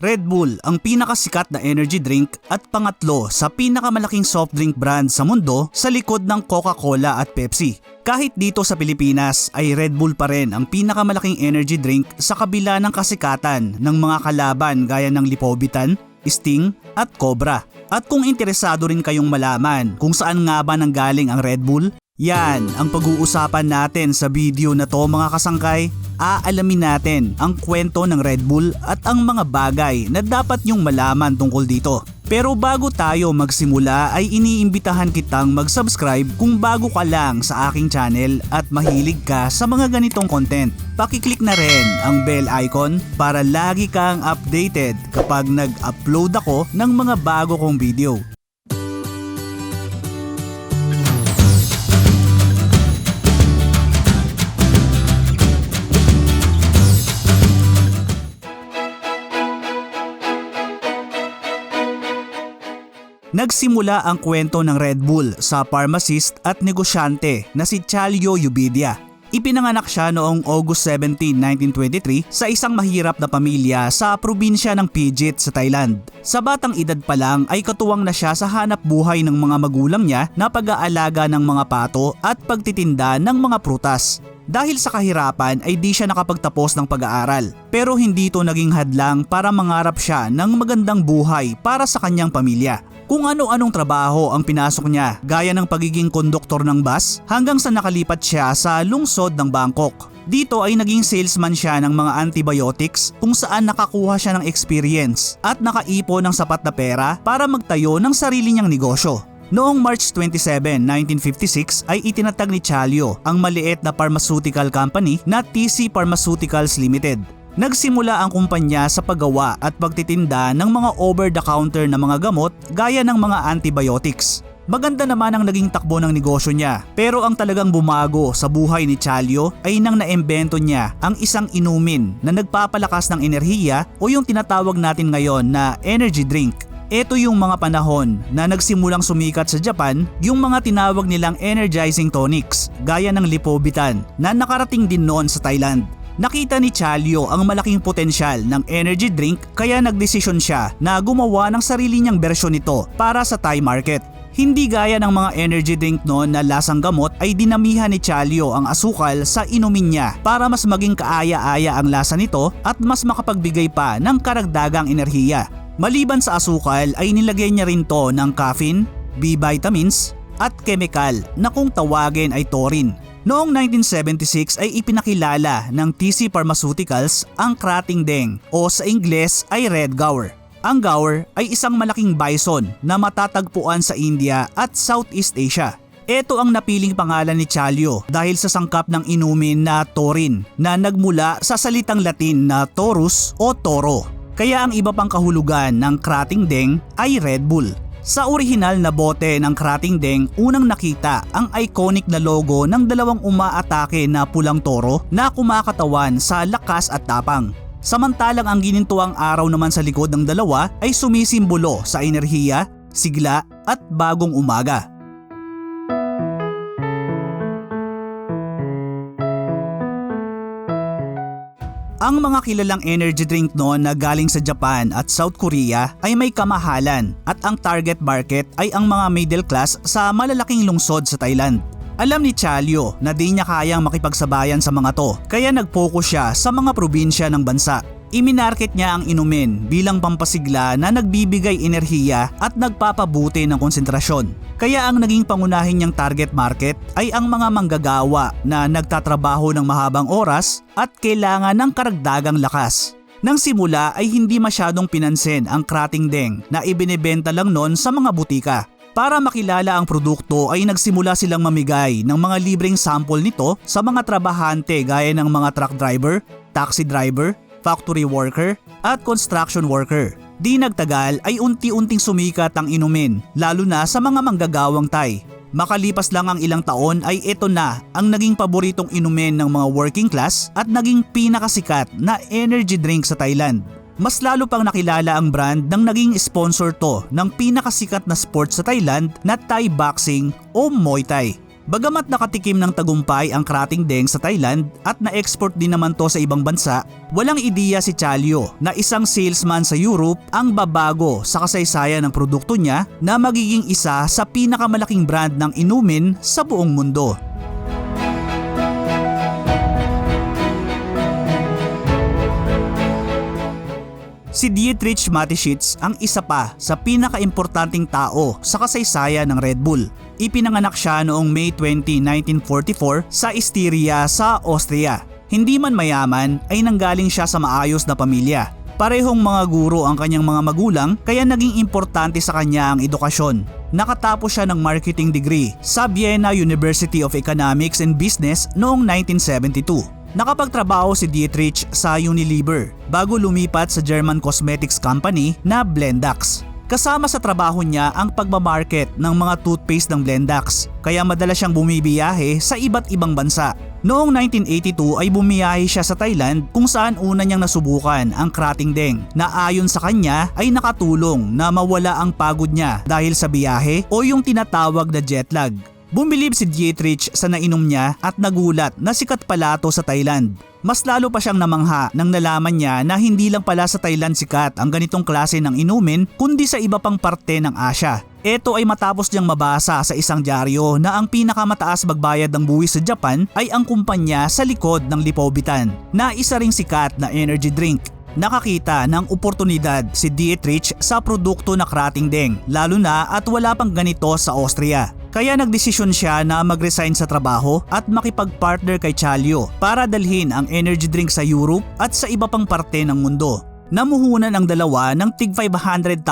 Red Bull ang pinakasikat na energy drink at pangatlo sa pinakamalaking soft drink brand sa mundo sa likod ng Coca-Cola at Pepsi. Kahit dito sa Pilipinas ay Red Bull pa rin ang pinakamalaking energy drink sa kabila ng kasikatan ng mga kalaban gaya ng Lipovitan, Sting at Cobra. At kung interesado rin kayong malaman kung saan nga ba nanggaling ang Red Bull, yan ang pag-uusapan natin sa video na to mga kasangkay. Aalamin natin ang kwento ng Red Bull at ang mga bagay na dapat nyong malaman tungkol dito. Pero bago tayo magsimula ay iniimbitahan kitang mag-subscribe kung bago ka lang sa aking channel at mahilig ka sa mga ganitong content. Pakiclick na rin ang bell icon para lagi kang updated kapag nag-upload ako ng mga bago kong video. Nagsimula ang kwento ng Red Bull sa pharmacist at negosyante na si Chalio Ubidia. Ipinanganak siya noong August 17, 1923 sa isang mahirap na pamilya sa probinsya ng Pijit sa Thailand. Sa batang edad pa lang ay katuwang na siya sa hanap buhay ng mga magulang niya na pag-aalaga ng mga pato at pagtitinda ng mga prutas. Dahil sa kahirapan ay di siya nakapagtapos ng pag-aaral, pero hindi ito naging hadlang para mangarap siya ng magandang buhay para sa kanyang pamilya. Kung ano-anong trabaho ang pinasok niya gaya ng pagiging konduktor ng bus hanggang sa nakalipat siya sa lungsod ng Bangkok. Dito ay naging salesman siya ng mga antibiotics kung saan nakakuha siya ng experience at nakaipon ng sapat na pera para magtayo ng sarili niyang negosyo. Noong March 27, 1956 ay itinatag ni Chalio ang maliit na pharmaceutical company na TC Pharmaceuticals Limited. Nagsimula ang kumpanya sa paggawa at pagtitinda ng mga over-the-counter na mga gamot gaya ng mga antibiotics. Maganda naman ang naging takbo ng negosyo niya, pero ang talagang bumago sa buhay ni Chalio ay nang naimbento niya ang isang inumin na nagpapalakas ng enerhiya o yung tinatawag natin ngayon na energy drink. Ito yung mga panahon na nagsimulang sumikat sa Japan yung mga tinawag nilang energizing tonics gaya ng Lipovitan na nakarating din noon sa Thailand. Nakita ni Chalio ang malaking potensyal ng energy drink kaya nagdesisyon siya na gumawa ng sarili niyang bersyon nito para sa Thai market. Hindi gaya ng mga energy drink noon na lasang gamot ay dinamihan ni Chalio ang asukal sa inumin niya para mas maging kaaya-aya ang lasa nito at mas makapagbigay pa ng karagdagang enerhiya. Maliban sa asukal ay nilagay niya rin to ng caffeine, B-vitamins at chemical na kung tawagin ay taurine. Noong 1976 ay ipinakilala ng TC Pharmaceuticals ang Krating Daeng o sa Ingles ay Red Gaur. Ang gaur ay isang malaking bison na matatagpuan sa India at Southeast Asia. Ito ang napiling pangalan ni Chalio dahil sa sangkap ng inumin na taurine na nagmula sa salitang Latin na taurus o toro. Kaya ang iba pang kahulugan ng Krating Daeng ay Red Bull. Sa orihinal na bote ng Krating Daeng, unang nakita ang iconic na logo ng dalawang umaatake na pulang toro na kumakatawan sa lakas at tapang. Samantalang ang ginintuang araw naman sa likod ng dalawa ay sumisimbolo sa enerhiya, sigla at bagong umaga. Ang mga kilalang energy drink noon na galing sa Japan at South Korea ay may kamahalan at ang target market ay ang mga middle class sa malalaking lungsod sa Thailand. Alam ni Chalio na di niya kayang makipagsabayan sa mga to kaya nag-focus siya sa mga probinsya ng bansa. Iminarket niya ang inumin bilang pampasigla na nagbibigay enerhiya at nagpapabuti ng konsentrasyon. Kaya ang naging pangunahin niyang target market ay ang mga manggagawa na nagtatrabaho ng mahabang oras at kailangan ng karagdagang lakas. Nang simula ay hindi masyadong pinansin ang Krating Daeng na ibinebenta lang noon sa mga butika. Para makilala ang produkto ay nagsimula silang mamigay ng mga libreng sample nito sa mga trabahante gaya ng mga truck driver, taxi driver, factory worker at construction worker. Di nagtagal ay unti-unting sumikat ang inumin lalo na sa mga manggagawang Thai. Makalipas lang ang ilang taon ay ito na ang naging paboritong inumin ng mga working class at naging pinakasikat na energy drink sa Thailand. Mas lalo pang nakilala ang brand nang naging sponsor to ng pinakasikat na sport sa Thailand na Thai boxing o Muay Thai. Bagamat nakatikim ng tagumpay ang Krating Daeng sa Thailand at na-export din naman to sa ibang bansa, walang ideya si Chalyo na isang salesman sa Europe ang babago sa kasaysayan ng produkto niya na magiging isa sa pinakamalaking brand ng inumin sa buong mundo. Si Dietrich Mateschitz ang isa pa sa pinakaimportanteng tao sa kasaysayan ng Red Bull. Ipinanganak siya noong May 20, 1944 sa Styria sa Austria. Hindi man mayaman ay nanggaling siya sa maayos na pamilya. Parehong mga guro ang kanyang mga magulang kaya naging importante sa kanya ang edukasyon. Nakatapos siya ng marketing degree sa Vienna University of Economics and Business noong 1972. Nakapagtrabaho si Dietrich sa Unilever bago lumipat sa German cosmetics company na Blendax. Kasama sa trabaho niya ang pagmamarket ng mga toothpaste ng Blendax, kaya madalas siyang bumibiyahe sa iba't ibang bansa. Noong 1982 ay bumiyahe siya sa Thailand kung saan una niyang nasubukan ang Krating Daeng na ayon sa kanya ay nakatulong na mawala ang pagod niya dahil sa biyahe o yung tinatawag na jet lag. Bumilib si Dietrich sa nainom niya at nagulat na sikat pala to sa Thailand. Mas lalo pa siyang namangha nang nalaman niya na hindi lang pala sa Thailand sikat ang ganitong klase ng inumin kundi sa iba pang parte ng Asya. Ito ay matapos niyang mabasa sa isang dyaryo na ang pinakamataas magbayad ng buwis sa Japan ay ang kumpanya sa likod ng Lipovitan na isa ring sikat na energy drink. Nakakita ng oportunidad si Dietrich sa produkto na Krating Daeng lalo na at wala pang ganito sa Austria. Kaya nagdesisyon siya na mag-resign sa trabaho at makipag-partner kay Chalyo para dalhin ang energy drink sa Europe at sa iba pang parte ng mundo. Namuhunan ang dalawa ng tig $500,000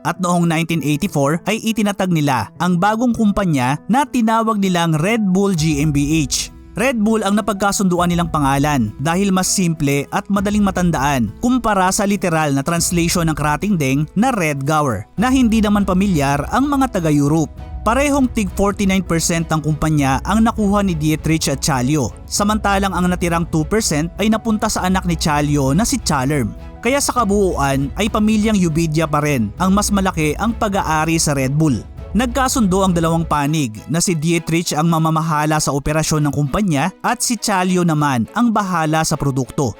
at noong 1984 ay itinatag nila ang bagong kumpanya na tinawag nilang Red Bull GmbH. Red Bull ang napagkasunduan nilang pangalan dahil mas simple at madaling matandaan kumpara sa literal na translation ng Krating Daeng na Red Gower na hindi naman pamilyar ang mga taga-Europe. Parehong tig 49% ang kumpanya ang nakuha ni Dietrich at Chalyo, samantalang ang natirang 2% ay napunta sa anak ni Chalyo na si Chalerm. Kaya sa kabuuan ay pamilyang Yubidia pa rin ang mas malaki ang pag-aari sa Red Bull. Nagkasundo ang dalawang panig na si Dietrich ang mamamahala sa operasyon ng kumpanya at si Chalyo naman ang bahala sa produkto.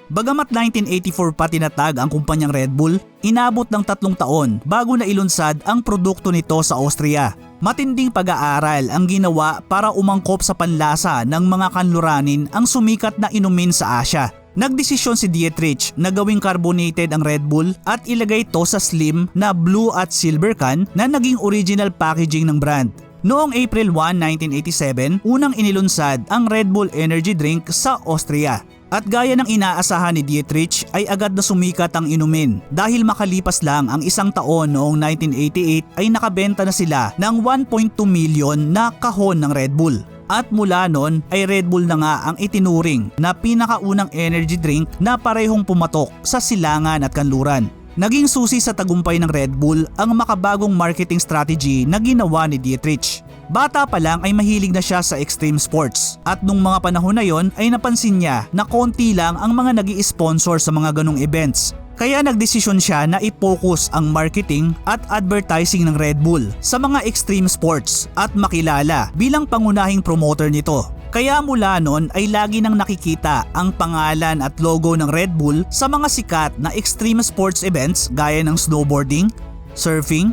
Bagamat 1984 pa tinatag ang kumpanyang Red Bull, inabot ng 3 taon bago nailunsad ang produkto nito sa Austria. Matinding pag-aaral ang ginawa para umangkop sa panlasa ng mga kanluranin ang sumikat na inumin sa Asya. Nagdesisyon si Dietrich na gawing carbonated ang Red Bull at ilagay ito sa slim na blue at silver can na naging original packaging ng brand. Noong April 1, 1987, unang inilunsad ang Red Bull Energy Drink sa Austria. At gaya ng inaasahan ni Dietrich ay agad na sumikat ang inumin dahil makalipas lang ang isang taon noong 1988 ay nakabenta na sila ng 1.2 million na kahon ng Red Bull. At mula noon ay Red Bull na nga ang itinuring na pinakaunang energy drink na parehong pumatok sa silangan at kanluran. Naging susi sa tagumpay ng Red Bull ang makabagong marketing strategy na ginawa ni Dietrich. Bata pa lang ay mahilig na siya sa extreme sports at nung mga panahon na yon ay napansin niya na konti lang ang mga nag-i-sponsor sa mga ganong events. Kaya nagdesisyon siya na i-focus ang marketing at advertising ng Red Bull sa mga extreme sports at makilala bilang pangunahing promoter nito. Kaya mula noon ay lagi nang nakikita ang pangalan at logo ng Red Bull sa mga sikat na extreme sports events gaya ng snowboarding, surfing,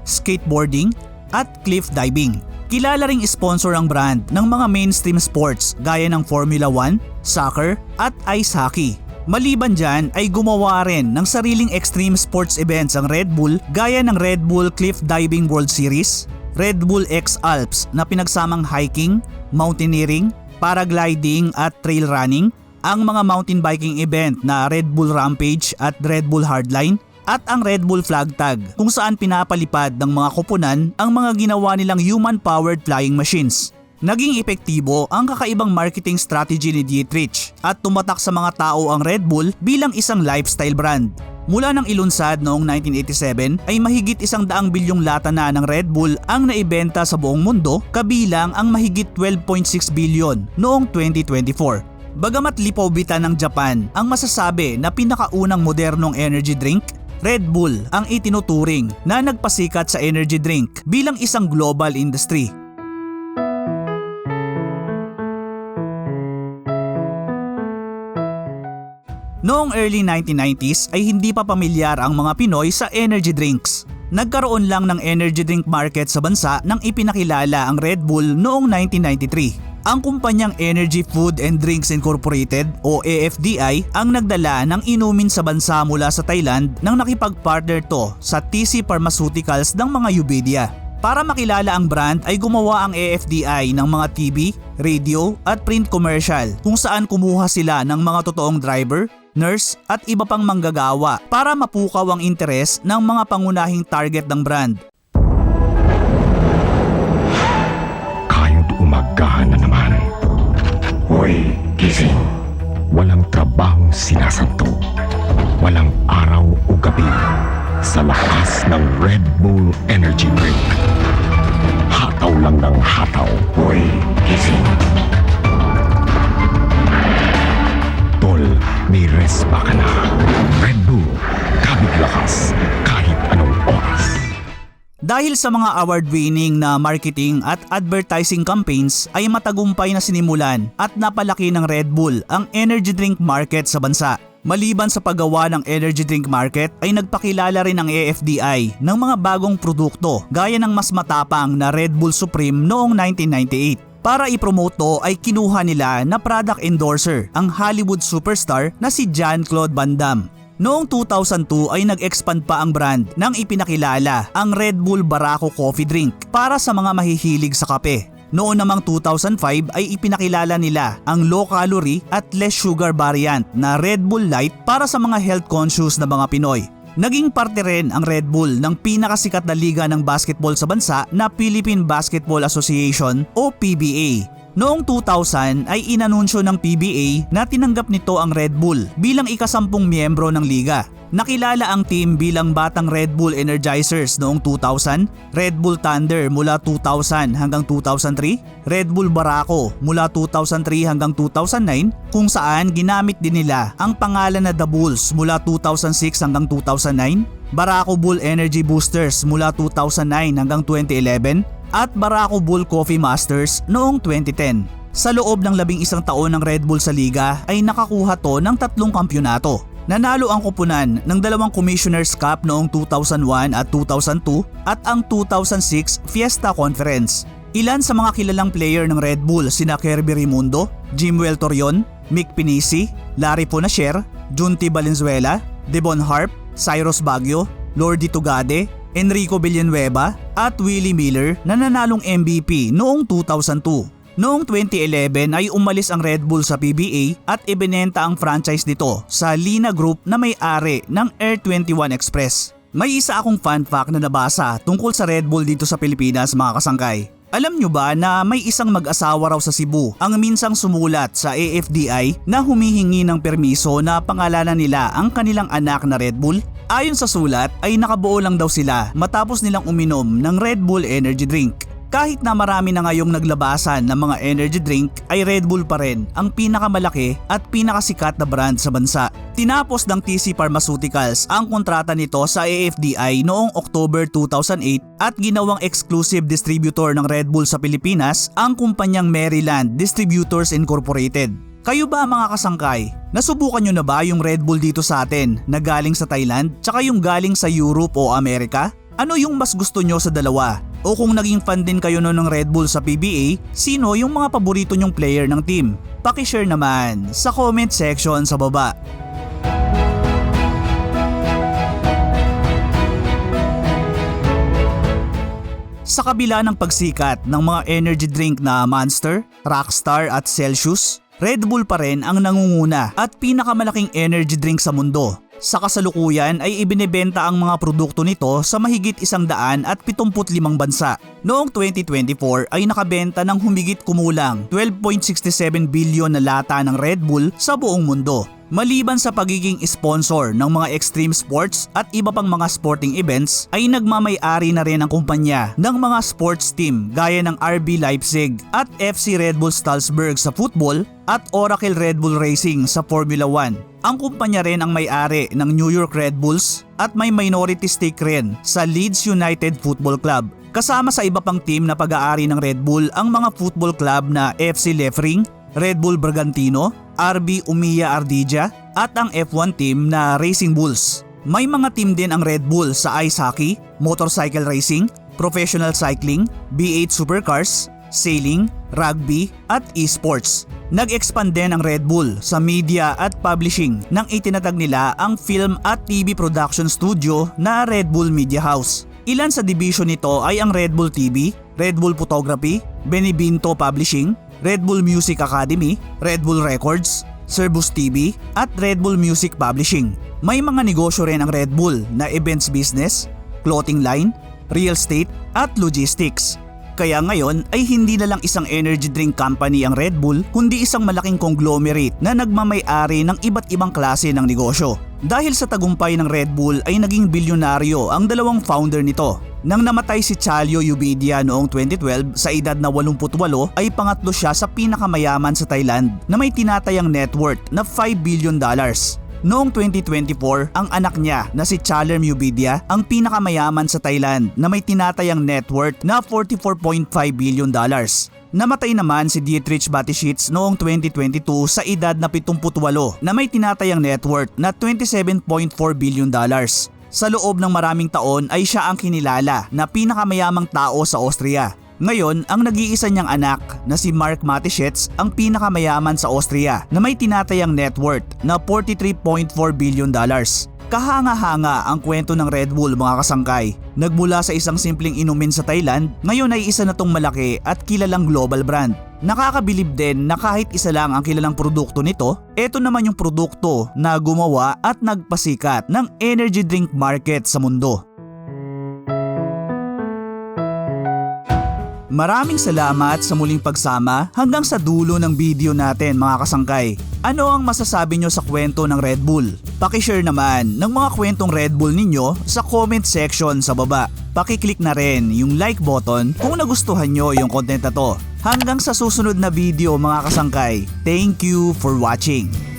skateboarding at cliff diving. Kilala ring sponsor ang brand ng mga mainstream sports gaya ng Formula 1, soccer at ice hockey. Maliban dyan ay gumawa rin ng sariling extreme sports events ang Red Bull gaya ng Red Bull Cliff Diving World Series, Red Bull X Alps na pinagsamang hiking, mountaineering, paragliding at trail running, ang mga mountain biking event na Red Bull Rampage at Red Bull Hardline, at ang Red Bull Flag Tag kung saan pinapalipad ng mga koponan ang mga ginawa nilang human-powered flying machines. Naging epektibo ang kakaibang marketing strategy ni Dietrich at tumatak sa mga tao ang Red Bull bilang isang lifestyle brand. Mula nang ilunsad noong 1987 ay mahigit 100 bilyong lata na ng Red Bull ang naibenta sa buong mundo kabilang ang mahigit 12.6 bilyon noong 2024. Bagamat lipaw-bita ng Japan ang masasabi na pinakaunang modernong energy drink, Red Bull ang itinuturing na nagpasikat sa energy drink bilang isang global industry. Noong early 1990s ay hindi pa pamilyar ang mga Pinoy sa energy drinks. Nagkaroon lang ng energy drink market sa bansa nang ipinakilala ang Red Bull noong 1993. Ang kumpanyang Energy Food and Drinks Incorporated o AFDI ang nagdala ng inumin sa bansa mula sa Thailand nang nakipag-partner to sa TC Pharmaceuticals ng mga Ubidia. Para makilala ang brand ay gumawa ang AFDI ng mga TV, radio at print commercial kung saan kumuha sila ng mga totoong driver, nurse at iba pang manggagawa para mapukaw ang interes ng mga pangunahing target ng brand. Kayod umagahan na naman. Hoy, gising. Walang trabahong sinasanto. Walang araw o gabi sa lakas ng Red Bull Energy Drink. Hataw lang ng hataw. Hoy, gising. Tol, may respa ka na. Red Bull, kabig lakas, kahit anong oras. Dahil sa mga award-winning na marketing at advertising campaigns ay matagumpay na sinimulan at napalaki ng Red Bull ang energy drink market sa bansa. Maliban sa paggawa ng energy drink market ay nagpakilala rin ang AFDI ng mga bagong produkto gaya ng mas matapang na Red Bull Supreme noong 1998. Para ipromote to ay kinuha nila na product endorser ang Hollywood superstar na si Jean-Claude Van Damme. Noong 2002 ay nag-expand pa ang brand nang ipinakilala ang Red Bull Barako Coffee Drink para sa mga mahihilig sa kape. Noong namang 2005 ay ipinakilala nila ang low-calorie at less sugar variant na Red Bull Light para sa mga health-conscious na mga Pinoy. Naging parte rin ang Red Bull ng pinakasikat na liga ng basketball sa bansa na Philippine Basketball Association o PBA. Noong 2000 ay inanunsyo ng PBA na tinanggap nito ang Red Bull bilang ika-10 miyembro ng liga. Nakilala ang team bilang Batang Red Bull Energizers noong 2000, Red Bull Thunder mula 2000 hanggang 2003, Red Bull Barako mula 2003 hanggang 2009 kung saan ginamit din nila ang pangalan na The Bulls mula 2006 hanggang 2009, Barako Bull Energy Boosters mula 2009 hanggang 2011 at Barako Bull Coffee Masters noong 2010. Sa loob ng 11 taon ng Red Bull sa liga ay nakakuha to ng 3 kampyonato. Nanalo ang koponan ng 2 Commissioner's Cup noong 2001 at 2002 at ang 2006 Fiesta Conference. Ilan sa mga kilalang player ng Red Bull sina Kirby Raimundo, Jimwell Torion, Mick Pinisi, Larry Ponasher, Junti Valenzuela, Devon Harp, Cyrus Baguio, Lordy Tugade, Enrico Villanueva at Willie Miller na nanalong MVP noong 2002. Noong 2011 ay umalis ang Red Bull sa PBA at ibinenta ang franchise nito sa Lina Group na may-ari ng Air 21 Express. May isa akong fun fact na nabasa tungkol sa Red Bull dito sa Pilipinas mga kasangkay. Alam nyo ba na may isang mag-asawa raw sa Cebu ang minsang sumulat sa AFDI na humihingi ng permiso na pangalanan nila ang kanilang anak na Red Bull? Ayon sa sulat ay nakabuo lang daw sila matapos nilang uminom ng Red Bull Energy Drink. Kahit na marami na ngayong naglabasan ng mga energy drink ay Red Bull pa rin ang pinakamalaki at pinakasikat na brand sa bansa. Tinapos ng TC Pharmaceuticals ang kontrata nito sa AFDI noong October 2008 at ginawang exclusive distributor ng Red Bull sa Pilipinas ang kumpanyang Maryland Distributors Incorporated. Kayo ba mga kasangkay? Nasubukan nyo na ba yung Red Bull dito sa atin na galing sa Thailand tsaka yung galing sa Europe o Amerika? Ano yung mas gusto nyo sa dalawa? O kung naging fan din kayo ng Red Bull sa PBA, sino yung mga paborito nyong player ng team? Paki-share naman sa comment section sa baba. Sa kabila ng pagsikat ng mga energy drink na Monster, Rockstar at Celsius, Red Bull pa rin ang nangunguna at pinakamalaking energy drink sa mundo. Sa kasalukuyan ay ibinebenta ang mga produkto nito sa mahigit 175 bansa. Noong 2024 ay nakabenta ng humigit kumulang 12.67 bilyon na lata ng Red Bull sa buong mundo. Maliban sa pagiging sponsor ng mga extreme sports at iba pang mga sporting events, ay nagmamay-ari na rin ang kumpanya ng mga sports team gaya ng RB Leipzig at FC Red Bull Salzburg sa football at Oracle Red Bull Racing sa Formula 1. Ang kumpanya rin ang may-ari ng New York Red Bulls at may minority stake rin sa Leeds United Football Club. Kasama sa iba pang team na pag-aari ng Red Bull ang mga football club na FC Lefring, Red Bull Bragantino, RB Umiya Ardilla at ang F1 team na Racing Bulls. May mga team din ang Red Bull sa ice hockey, motorcycle racing, professional cycling, B8 supercars, sailing, rugby at esports. Nag-expand din ang Red Bull sa media at publishing nang itinatag nila ang film at TV production studio na Red Bull Media House. Ilan sa division nito ay ang Red Bull TV, Red Bull Photography, Benevento Publishing, Red Bull Music Academy, Red Bull Records, Cerbus TV at Red Bull Music Publishing. May mga negosyo rin ang Red Bull na events business, clothing line, real estate at logistics. Kaya ngayon ay hindi na lang isang energy drink company ang Red Bull kundi isang malaking conglomerate na nagmamay-ari ng iba't ibang klase ng negosyo. Dahil sa tagumpay ng Red Bull ay naging bilyonaryo ang dalawang founder nito. Nang namatay si Chalio Yubidia noong 2012 sa edad na 88 ay pangatlo siya sa pinakamayaman sa Thailand na may tinatayang net worth na $5 billion. Noong 2024, ang anak niya na si Chalerm Yubidia ang pinakamayaman sa Thailand na may tinatayang net worth na $44.5 billion. Namatay naman si Dietrich Mateschitz noong 2022 sa edad na 78 na may tinatayang net worth na $27.4 billion. Sa loob ng maraming taon ay siya ang kinilala na pinakamayamang tao sa Austria. Ngayon, ang nag-iisa niyang anak na si Mark Mateschitz ang pinakamayaman sa Austria na may tinatayang net worth na $43.4 billion. Kahanga-hanga ang kwento ng Red Bull mga kasangkay. Nagmula sa isang simpleng inumin sa Thailand, ngayon ay isa na tong malaki at kilalang global brand. Nakakabilib din na kahit isa lang ang kilalang produkto nito, eto naman yung produkto na gumawa at nagpasikat ng energy drink market sa mundo. Maraming salamat sa muling pagsama hanggang sa dulo ng video natin mga kasangkay. Ano ang masasabi nyo sa kwento ng Red Bull? Pakishare naman ng mga kwentong Red Bull ninyo sa comment section sa baba. Pakiclick na rin yung like button kung nagustuhan nyo yung content na to. Hanggang sa susunod na video mga kasangkay. Thank you for watching.